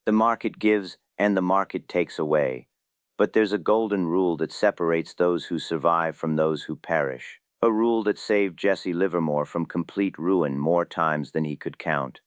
The market gives and the market takes away. But there's a golden rule that separates those who survive from those who perish. A rule that saved Jesse Livermore from complete ruin more times than he could count.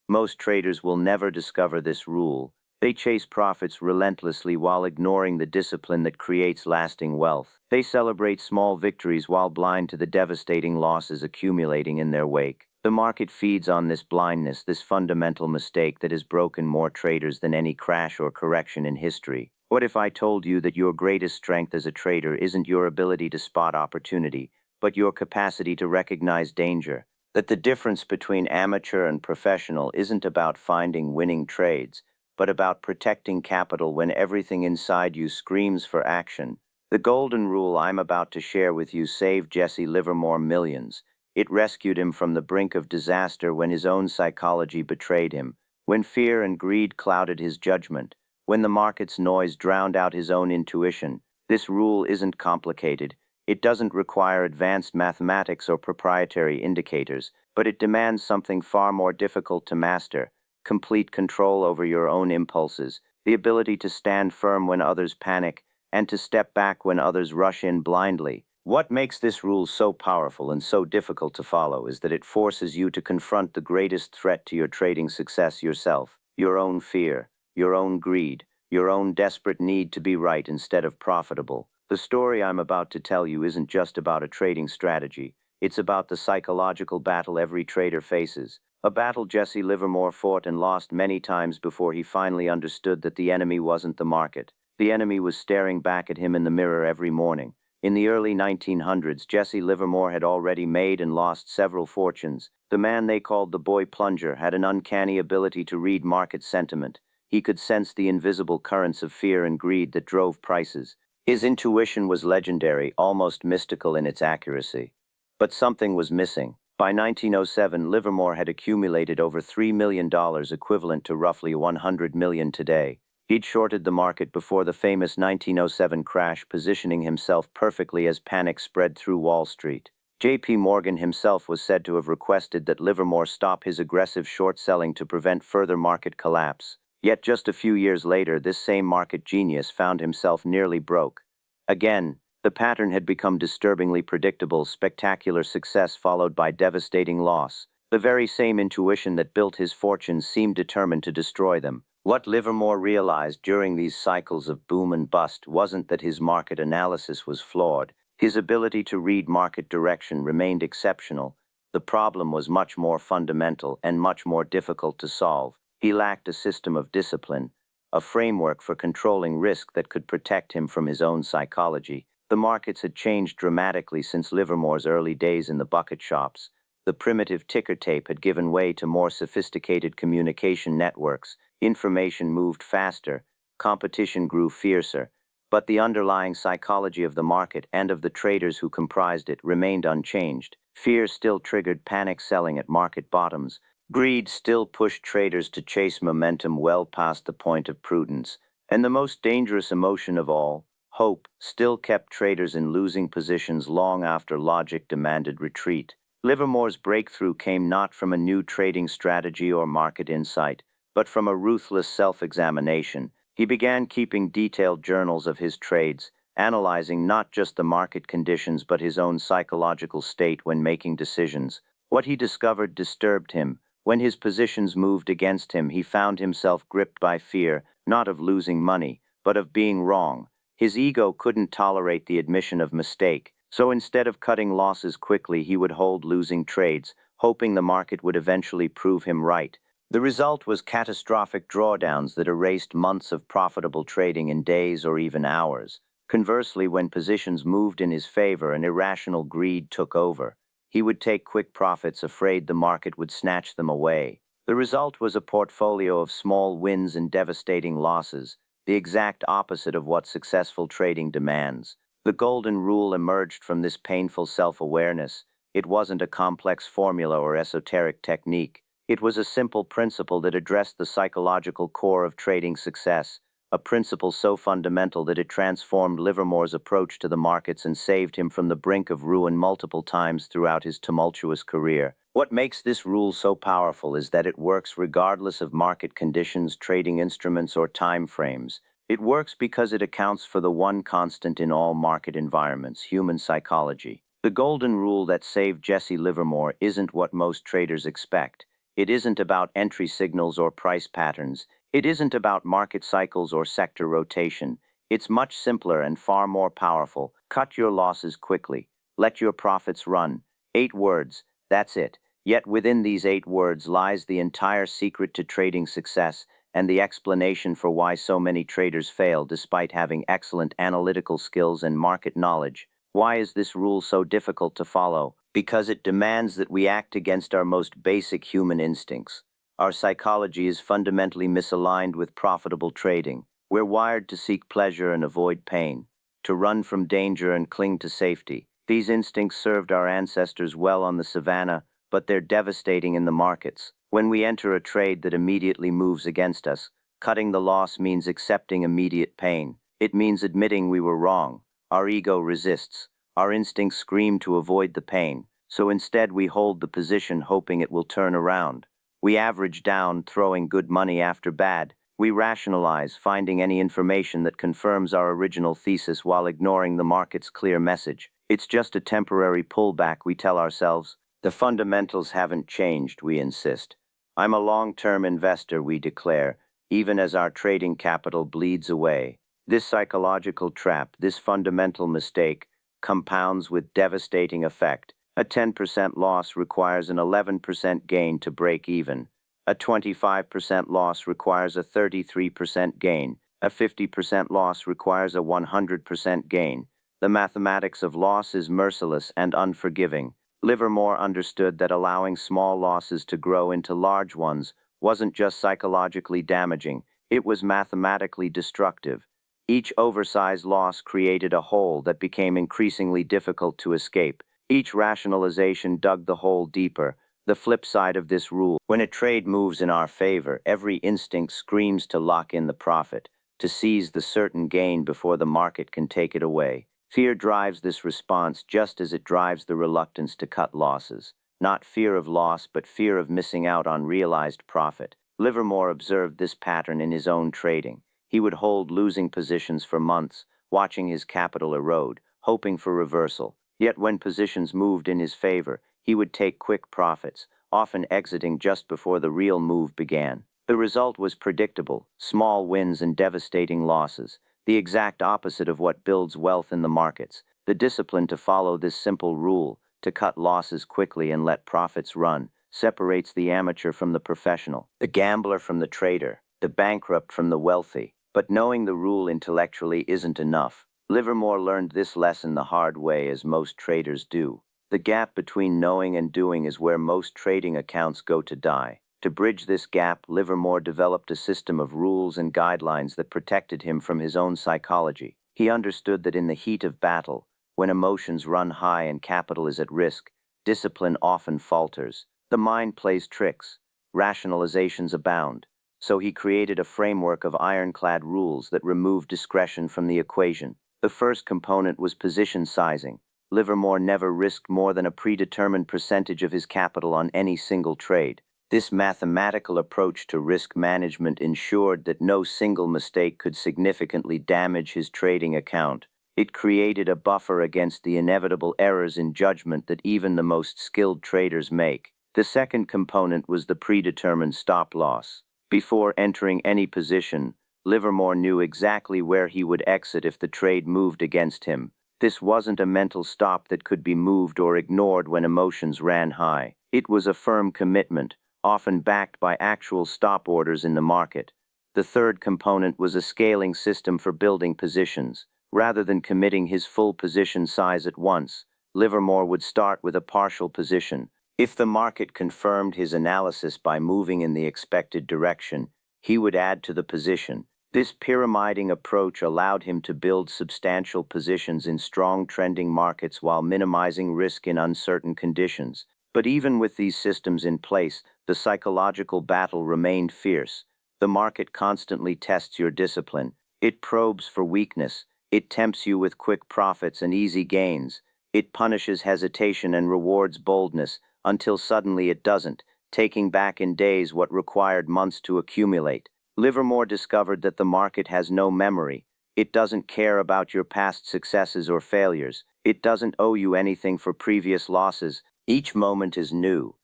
Most traders will never discover this rule. They chase profits relentlessly while ignoring the discipline that creates lasting wealth. They celebrate small victories while blind to the devastating losses accumulating in their wake. The market feeds on this blindness, this fundamental mistake that has broken more traders than any crash or correction in history. What if I told you that your greatest strength as a trader isn't your ability to spot opportunity, but your capacity to recognize danger? That the difference between amateur and professional isn't about finding winning trades, but about protecting capital when everything inside you screams for action. The golden rule I'm about to share with you saved Jesse Livermore millions. It rescued him from the brink of disaster when his own psychology betrayed him, when fear and greed clouded his judgment, when the market's noise drowned out his own intuition. This rule isn't complicated. It doesn't require advanced mathematics or proprietary indicators, but it demands something far more difficult to master: complete control over your own impulses, the ability to stand firm when others panic, and to step back when others rush in blindly. What makes this rule so powerful and so difficult to follow is that it forces you to confront the greatest threat to your trading success yourself: your own fear, your own greed, your own desperate need to be right instead of profitable. The story I'm about to tell you isn't just about a trading strategy. It's about the psychological battle every trader faces. A battle Jesse Livermore fought and lost many times before he finally understood that the enemy wasn't the market. The enemy was staring back at him in the mirror every morning. In the early 1900s, Jesse Livermore had already made and lost several fortunes. The man they called the boy plunger had an uncanny ability to read market sentiment. He could sense the invisible currents of fear and greed that drove prices. His intuition was legendary, almost mystical in its accuracy. But something was missing. By 1907, Livermore had accumulated over $3 million, equivalent to roughly $100 million today. He'd shorted the market before the famous 1907 crash, positioning himself perfectly as panic spread through Wall Street. J.P. Morgan himself was said to have requested that Livermore stop his aggressive short selling to prevent further market collapse. Yet just a few years later, this same market genius found himself nearly broke. Again, the pattern had become disturbingly predictable: spectacular success followed by devastating loss. The very same intuition that built his fortunes seemed determined to destroy them. What Livermore realized during these cycles of boom and bust wasn't that his market analysis was flawed. His ability to read market direction remained exceptional. The problem was much more fundamental and much more difficult to solve. He lacked a system of discipline, a framework for controlling risk that could protect him from his own psychology. The markets had changed dramatically since Livermore's early days in the bucket shops. The primitive ticker tape had given way to more sophisticated communication networks. Information moved faster, competition grew fiercer, but the underlying psychology of the market and of the traders who comprised it remained unchanged. Fear still triggered panic selling at market bottoms. Greed still pushed traders to chase momentum well past the point of prudence. And the most dangerous emotion of all, hope, still kept traders in losing positions long after logic demanded retreat. Livermore's breakthrough came not from a new trading strategy or market insight, but from a ruthless self-examination. He began keeping detailed journals of his trades, analyzing not just the market conditions but his own psychological state when making decisions. What he discovered disturbed him. When his positions moved against him, he found himself gripped by fear, not of losing money, but of being wrong. His ego couldn't tolerate the admission of mistake, so instead of cutting losses quickly, he would hold losing trades, hoping the market would eventually prove him right. The result was catastrophic drawdowns that erased months of profitable trading in days or even hours. Conversely, when positions moved in his favor and irrational greed took over, he would take quick profits, afraid the market would snatch them away. The result was a portfolio of small wins and devastating losses, the exact opposite of what successful trading demands. The golden rule emerged from this painful self-awareness. It wasn't a complex formula or esoteric technique. It was a simple principle that addressed the psychological core of trading success, a principle so fundamental that it transformed Livermore's approach to the markets and saved him from the brink of ruin multiple times throughout his tumultuous career. What makes this rule so powerful is that it works regardless of market conditions, trading instruments, or time frames. It works because it accounts for the one constant in all market environments: human psychology. The golden rule that saved Jesse Livermore isn't what most traders expect. It isn't about entry signals or price patterns. It isn't about market cycles or sector rotation. It's much simpler and far more powerful. Cut your losses quickly. Let your profits run. 8 words. That's it. Yet within these 8 words lies the entire secret to trading success and the explanation for why so many traders fail despite having excellent analytical skills and market knowledge. Why is this rule so difficult to follow? Because it demands that we act against our most basic human instincts. Our psychology is fundamentally misaligned with profitable trading. We're wired to seek pleasure and avoid pain, to run from danger and cling to safety. These instincts served our ancestors well on the savannah, but they're devastating in the markets. When we enter a trade that immediately moves against us, cutting the loss means accepting immediate pain. It means admitting we were wrong. Our ego resists. Our instincts scream to avoid the pain. So instead we hold the position hoping it will turn around. We average down, throwing good money after bad. We rationalize, finding any information that confirms our original thesis while ignoring the market's clear message. It's just a temporary pullback, we tell ourselves. The fundamentals haven't changed, we insist. I'm a long-term investor, we declare, even as our trading capital bleeds away. This psychological trap, this fundamental mistake, compounds with devastating effect. A 10% loss requires an 11% gain to break even. A 25% loss requires a 33% gain. A 50% loss requires a 100% gain. The mathematics of loss is merciless and unforgiving. Livermore understood that allowing small losses to grow into large ones wasn't just psychologically damaging, it was mathematically destructive. Each oversized loss created a hole that became increasingly difficult to escape. Each rationalization dug the hole deeper. The flip side of this rule: when a trade moves in our favor, every instinct screams to lock in the profit, to seize the certain gain before the market can take it away. Fear drives this response just as it drives the reluctance to cut losses. Not fear of loss, but fear of missing out on realized profit. Livermore observed this pattern in his own trading. He would hold losing positions for months, watching his capital erode, hoping for reversal. Yet when positions moved in his favor, he would take quick profits, often exiting just before the real move began. The result was predictable: small wins and devastating losses. The exact opposite of what builds wealth in the markets. The discipline to follow this simple rule, to cut losses quickly and let profits run, separates the amateur from the professional, the gambler from the trader, the bankrupt from the wealthy. But knowing the rule intellectually isn't enough. Livermore learned this lesson the hard way, as most traders do. The gap between knowing and doing is where most trading accounts go to die. To bridge this gap, Livermore developed a system of rules and guidelines that protected him from his own psychology. He understood that in the heat of battle, when emotions run high and capital is at risk, discipline often falters. The mind plays tricks. Rationalizations abound. So he created a framework of ironclad rules that removed discretion from the equation. The first component was position sizing. Livermore never risked more than a predetermined percentage of his capital on any single trade. This mathematical approach to risk management ensured that no single mistake could significantly damage his trading account. It created a buffer against the inevitable errors in judgment that even the most skilled traders make. The second component was the predetermined stop loss. Before entering any position, Livermore knew exactly where he would exit if the trade moved against him. This wasn't a mental stop that could be moved or ignored when emotions ran high. It was a firm commitment, often backed by actual stop orders in the market. The third component was a scaling system for building positions. Rather than committing his full position size at once, Livermore would start with a partial position. If the market confirmed his analysis by moving in the expected direction, he would add to the position. This pyramiding approach allowed him to build substantial positions in strong trending markets while minimizing risk in uncertain conditions. But even with these systems in place, the psychological battle remained fierce. The market constantly tests your discipline. It probes for weakness. It tempts you with quick profits and easy gains. It punishes hesitation and rewards boldness, until suddenly it doesn't, taking back in days what required months to accumulate. Livermore discovered that the market has no memory. It doesn't care about your past successes or failures. It doesn't owe you anything for previous losses. Each moment is new,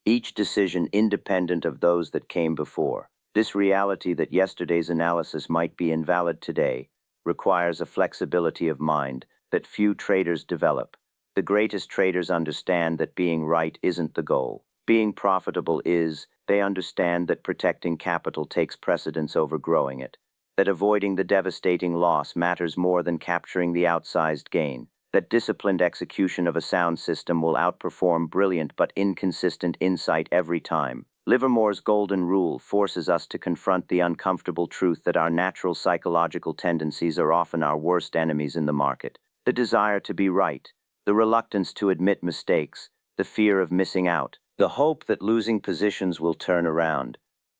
each decision independent of those that came before. This reality that yesterday's analysis might be invalid today requires a flexibility of mind that few traders develop. The greatest traders understand that being right isn't the goal. Being profitable is. They understand that protecting capital takes precedence over growing it, that avoiding the devastating loss matters more than capturing the outsized gain, that disciplined execution of a sound system will outperform brilliant but inconsistent insight every time. Livermore's golden rule forces us to confront the uncomfortable truth that our natural psychological tendencies are often our worst enemies in the market. The desire to be right, the reluctance to admit mistakes, the fear of missing out, the hope that losing positions will turn around.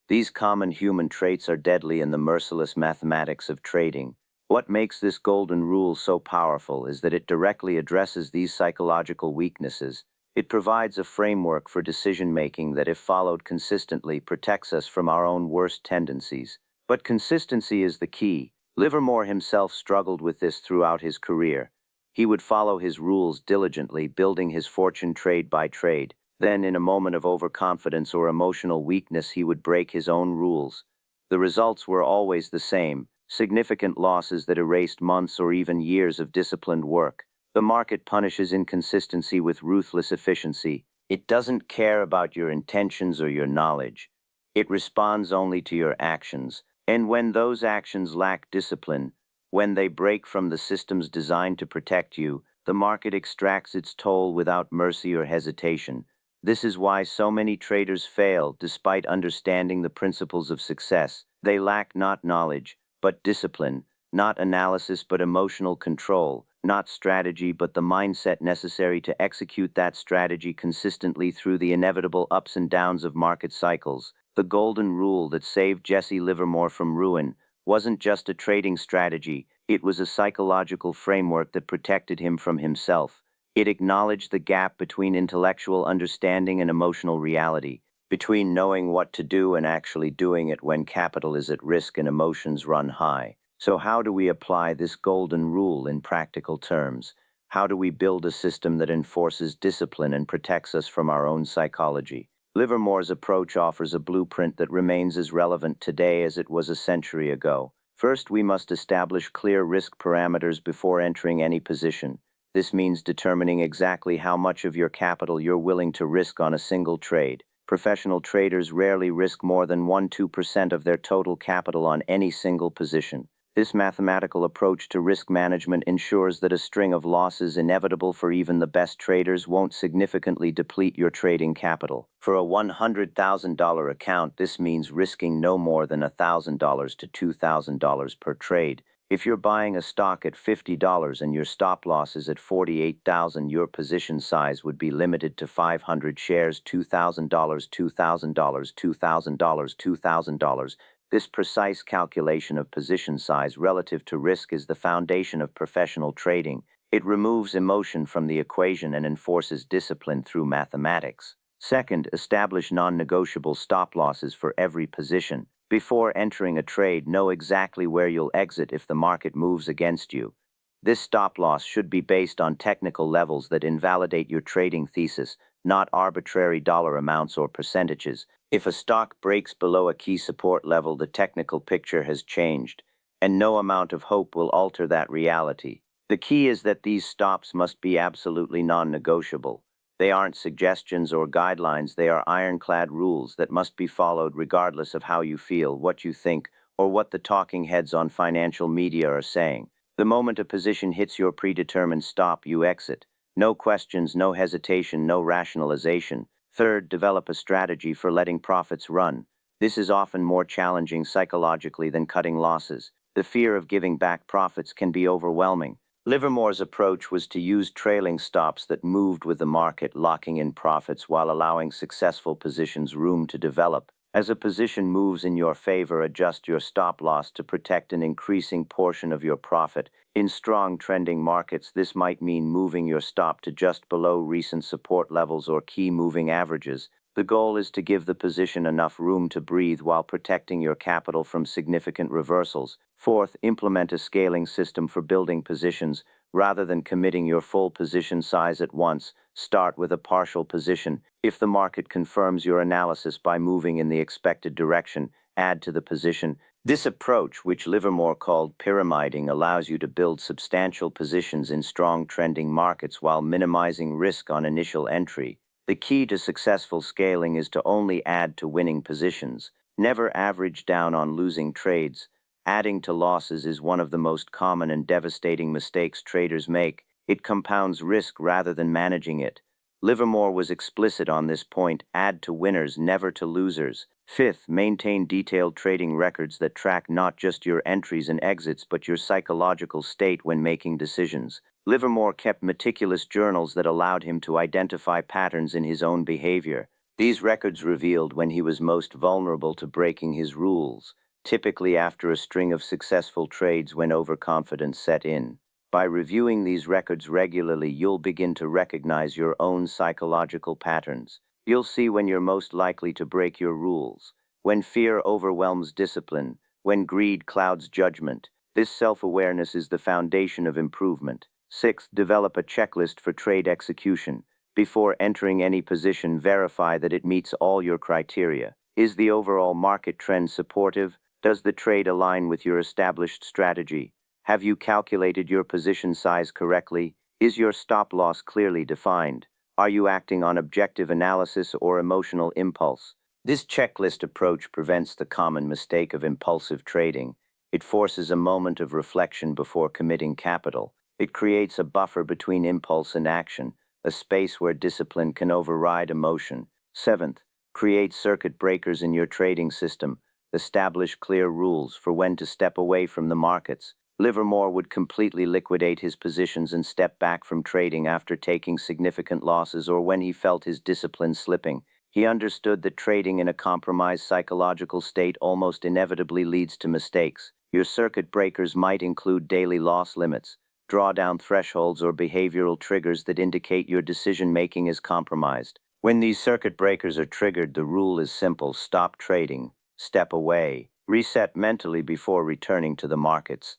These common human traits are deadly in the merciless mathematics of trading. What makes this golden rule so powerful is that it directly addresses these psychological weaknesses. It provides a framework for decision-making that, if followed consistently, protects us from our own worst tendencies. But consistency is the key. Livermore himself struggled with this throughout his career. He would follow his rules diligently, building his fortune trade by trade. Then, in a moment of overconfidence or emotional weakness, he would break his own rules. The results were always the same: significant losses that erased months or even years of disciplined work. The market punishes inconsistency with ruthless efficiency. It doesn't care about your intentions or your knowledge. It responds only to your actions. And when those actions lack discipline, when they break from the systems designed to protect you, the market extracts its toll without mercy or hesitation. This is why so many traders fail despite understanding the principles of success. They lack not knowledge, but discipline, not analysis but emotional control, not strategy but the mindset necessary to execute that strategy consistently through the inevitable ups and downs of market cycles. The golden rule that saved Jesse Livermore from ruin wasn't just a trading strategy, it was a psychological framework that protected him from himself. It acknowledged the gap between intellectual understanding and emotional reality, between knowing what to do and actually doing it when capital is at risk and emotions run high. So how do we apply this golden rule in practical terms? How do we build a system that enforces discipline and protects us from our own psychology? Livermore's approach offers a blueprint that remains as relevant today as it was a century ago. First, we must establish clear risk parameters before entering any position. This means determining exactly how much of your capital you're willing to risk on a single trade. Professional traders rarely risk more than 1–2% of their total capital on any single position. This mathematical approach to risk management ensures that a string of losses inevitable for even the best traders won't significantly deplete your trading capital. For a $100,000 account, this means risking no more than $1,000 to $2,000 per trade. If you're buying a stock at $50 and your stop loss is at $48,000, your position size would be limited to 500 shares, $2,000, $2,000, $2,000, $2,000. This precise calculation of position size relative to risk is the foundation of professional trading. It removes emotion from the equation and enforces discipline through mathematics. Second, establish non-negotiable stop losses for every position. Before entering a trade, know exactly where you'll exit if the market moves against you. This stop loss should be based on technical levels that invalidate your trading thesis, not arbitrary dollar amounts or percentages. If a stock breaks below a key support level, the technical picture has changed, and no amount of hope will alter that reality. The key is that these stops must be absolutely non-negotiable. They aren't suggestions or guidelines, they are ironclad rules that must be followed regardless of how you feel, what you think, or what the talking heads on financial media are saying. The moment a position hits your predetermined stop, you exit. No questions, no hesitation, no rationalization. Third, develop a strategy for letting profits run. This is often more challenging psychologically than cutting losses. The fear of giving back profits can be overwhelming. Livermore's approach was to use trailing stops that moved with the market, locking in profits while allowing successful positions room to develop. As a position moves in your favor, adjust your stop loss to protect an increasing portion of your profit. In strong trending markets, this might mean moving your stop to just below recent support levels or key moving averages. The goal is to give the position enough room to breathe while protecting your capital from significant reversals. Fourth, implement a scaling system for building positions. Rather than committing your full position size at once, start with a partial position. If the market confirms your analysis by moving in the expected direction, add to the position. This approach, which Livermore called pyramiding, allows you to build substantial positions in strong trending markets while minimizing risk on initial entry. The key to successful scaling is to only add to winning positions. Never average down on losing trades. Adding to losses is one of the most common and devastating mistakes traders make. It compounds risk rather than managing it. Livermore was explicit on this point: add to winners, never to losers. Fifth, maintain detailed trading records that track not just your entries and exits but your psychological state when making decisions. Livermore kept meticulous journals that allowed him to identify patterns in his own behavior. These records revealed when he was most vulnerable to breaking his rules, typically after a string of successful trades when overconfidence set in. By reviewing these records regularly, you'll begin to recognize your own psychological patterns. You'll see when you're most likely to break your rules, when fear overwhelms discipline, when greed clouds judgment. This self-awareness is the foundation of improvement. Sixth, develop a checklist for trade execution. Before entering any position, verify that it meets all your criteria. Is the overall market trend supportive? Does the trade align with your established strategy? Have you calculated your position size correctly? Is your stop loss clearly defined? Are you acting on objective analysis or emotional impulse? This checklist approach prevents the common mistake of impulsive trading. It forces a moment of reflection before committing capital. It creates a buffer between impulse and action, a space where discipline can override emotion. Seventh, create circuit breakers in your trading system. Establish clear rules for when to step away from the markets. Livermore would completely liquidate his positions and step back from trading after taking significant losses or when he felt his discipline slipping. He understood that trading in a compromised psychological state almost inevitably leads to mistakes. Your circuit breakers might include daily loss limits, drawdown thresholds, or behavioral triggers that indicate your decision-making is compromised. When these circuit breakers are triggered, the rule is simple: stop trading, step away, reset mentally before returning to the markets.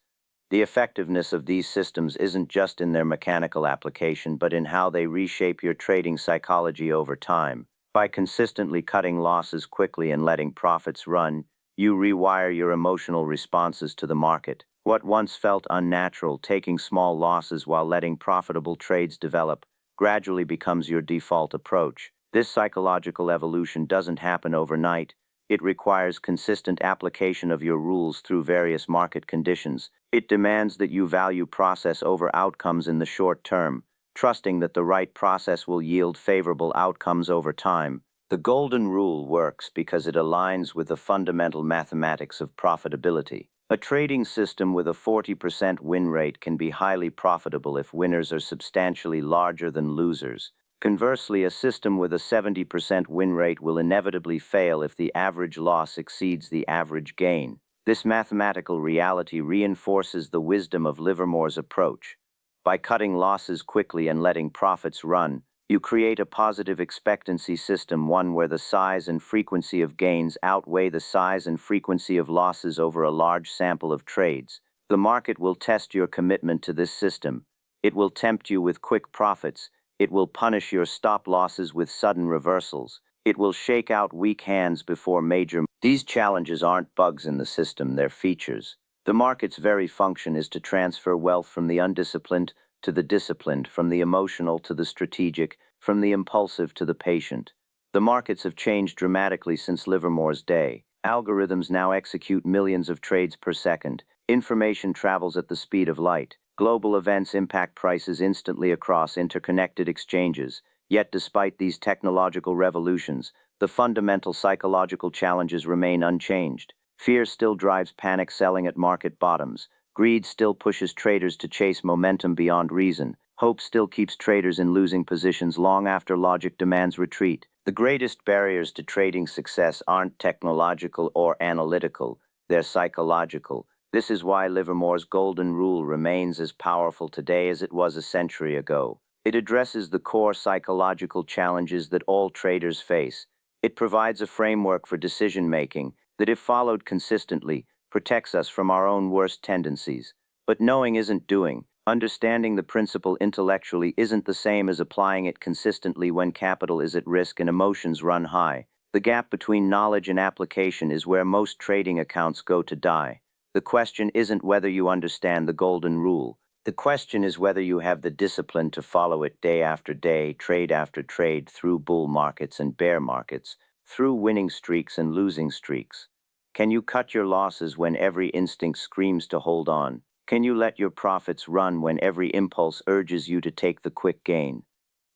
The effectiveness of these systems isn't just in their mechanical application, but in how they reshape your trading psychology over time. By consistently cutting losses quickly and letting profits run, you rewire your emotional responses to the market. What once felt unnatural, taking small losses while letting profitable trades develop, gradually becomes your default approach. This psychological evolution doesn't happen overnight. It requires consistent application of your rules through various market conditions. It demands that you value process over outcomes in the short term, trusting that the right process will yield favorable outcomes over time. The golden rule works because it aligns with the fundamental mathematics of profitability. A trading system with a 40% win rate can be highly profitable if winners are substantially larger than losers. Conversely, a system with a 70% win rate will inevitably fail if the average loss exceeds the average gain. This mathematical reality reinforces the wisdom of Livermore's approach. By cutting losses quickly and letting profits run, you create a positive expectancy system, one where the size and frequency of gains outweigh the size and frequency of losses over a large sample of trades. The market will test your commitment to this system. It will tempt you with quick profits. It will punish your stop losses with sudden reversals. It will shake out weak hands before major. These challenges aren't bugs in the system, they're features. The market's very function is to transfer wealth from the undisciplined to the disciplined, from the emotional to the strategic, from the impulsive to the patient. The markets have changed dramatically since Livermore's day. Algorithms now execute millions of trades per second. Information travels at the speed of light. Global events impact prices instantly across interconnected exchanges. Yet despite these technological revolutions, the fundamental psychological challenges remain unchanged. Fear still drives panic selling at market bottoms. Greed still pushes traders to chase momentum beyond reason. Hope still keeps traders in losing positions long after logic demands retreat. The greatest barriers to trading success aren't technological or analytical, they're psychological. This is why Livermore's golden rule remains as powerful today as it was a century ago. It addresses the core psychological challenges that all traders face. It provides a framework for decision making that, if followed consistently, protects us from our own worst tendencies. But knowing isn't doing. Understanding the principle intellectually isn't the same as applying it consistently when capital is at risk and emotions run high. The gap between knowledge and application is where most trading accounts go to die. The question isn't whether you understand the golden rule. The question is whether you have the discipline to follow it day after day, trade after trade, through bull markets and bear markets, through winning streaks and losing streaks. Can you cut your losses when every instinct screams to hold on? Can you let your profits run when every impulse urges you to take the quick gain?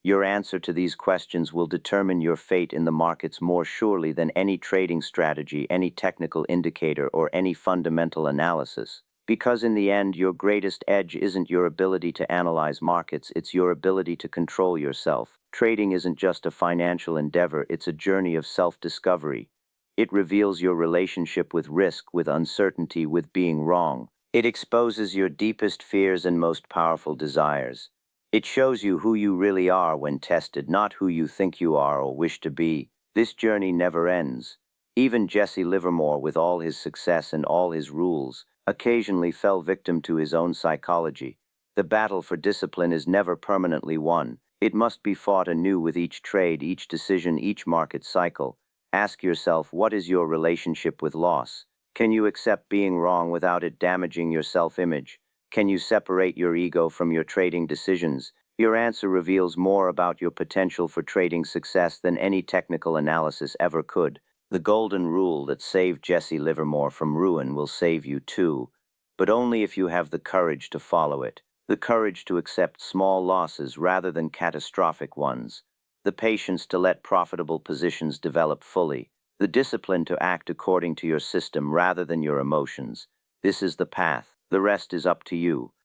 Your answer to these questions will determine your fate in the markets more surely than any trading strategy, any technical indicator, or any fundamental analysis. Because in the end, your greatest edge isn't your ability to analyze markets, it's your ability to control yourself. Trading isn't just a financial endeavor, it's a journey of self-discovery. It reveals your relationship with risk, with uncertainty, with being wrong. It exposes your deepest fears and most powerful desires. It shows you who you really are when tested, not who you think you are or wish to be. This journey never ends. Even Jesse Livermore, with all his success and all his rules, occasionally fell victim to his own psychology. The battle for discipline is never permanently won. It must be fought anew with each trade, each decision, each market cycle. Ask yourself, what is your relationship with loss? Can you accept being wrong without it damaging your self-image? Can you separate your ego from your trading decisions? Your answer reveals more about your potential for trading success than any technical analysis ever could. The golden rule that saved Jesse Livermore from ruin will save you too, but only if you have the courage to follow it, the courage to accept small losses rather than catastrophic ones, the patience to let profitable positions develop fully, the discipline to act according to your system rather than your emotions. This is the path. The rest is up to you.